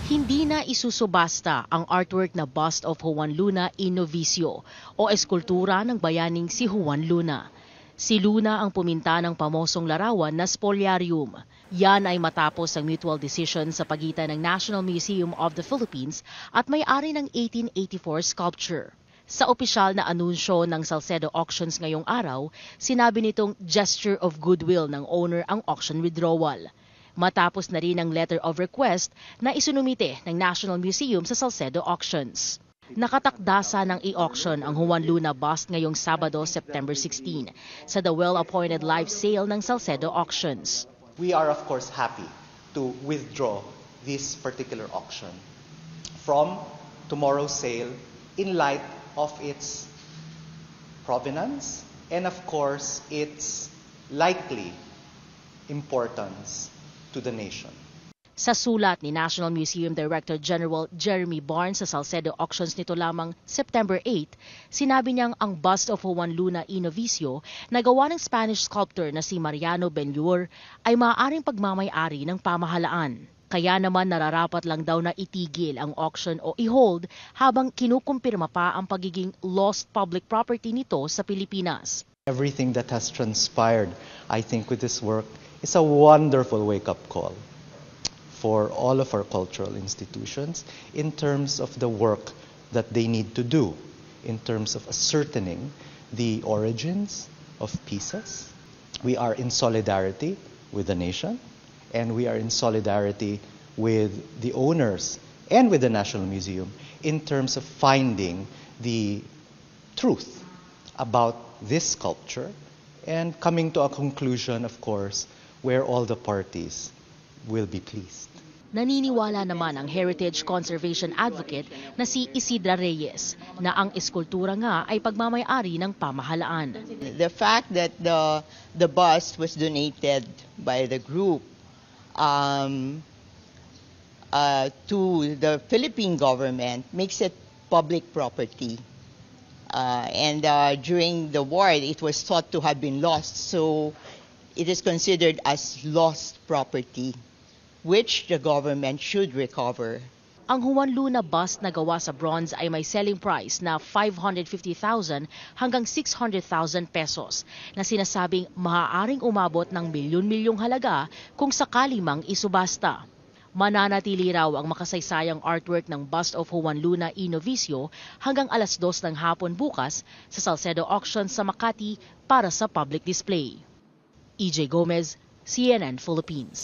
Hindi na isusubasta ang artwork na bust of Juan Luna in Novicio o eskultura ng bayaning si Juan Luna. Si Luna ang puminta ng pamosong larawan na spoliarium. Yan ay matapos ang mutual decision sa pagitan ng National Museum of the Philippines at may-ari ng 1884 sculpture. Sa opisyal na anunsyo ng Salcedo Auctions ngayong araw, sinabi nitong gesture of goodwill ng owner ang auction withdrawal. Matapos na rin ang letter of request na isinumite ng National Museum sa Salcedo Auctions. Nakatakdasa ng i-auction ang Juan Luna bust ngayong Sabado, September 16, sa the well-appointed live sale ng Salcedo Auctions. We are of course happy to withdraw this particular auction from tomorrow's sale in light of its provenance and of course its likely importance to the nation. Sa sulat ni National Museum Director General Jeremy Barnes sa Salcedo Auctions nito lamang September 8, sinabi niyang ang bust of Juan Luna in Novicio na gawa ng Spanish sculptor na si Mariano Benlliure ay maaaring pagmamay-ari ng pamahalaan. Kaya naman nararapat lang daw na itigil ang auction o i-hold habang kinukumpirma pa ang pagiging lost public property nito sa Pilipinas. Everything that has transpired, I think, with this work is a wonderful wake-up call for all of our cultural institutions in terms of the work that they need to do, in terms of ascertaining the origins of pieces. We are in solidarity with the nation, and we are in solidarity with the owners and with the National Museum in terms of finding the truth about this sculpture and coming to a conclusion, of course, where all the parties will be pleased. Naniniwala naman ang heritage conservation advocate na si Isidra Reyes na ang eskultura nga ay pagmamay-ari ng pamahalaan. The fact that the bust was donated by the group to the Philippine government makes it public property. And during the war, it was thought to have been lost, so it is considered as lost property, which the government should recover. Ang Juan Luna bust na gawa sa bronze ay may selling price na 550,000 hanggang 600,000 pesos na sinasabing maaaring umabot ng milyon-milyong halaga kung sakali mang isubasta. Mananatili raw ang makasaysayang artwork ng bust of Juan Luna in Novicio hanggang alas 2 ng hapon bukas sa Salcedo Auctions sa Makati para sa public display. EJ Gomez, CNN Philippines.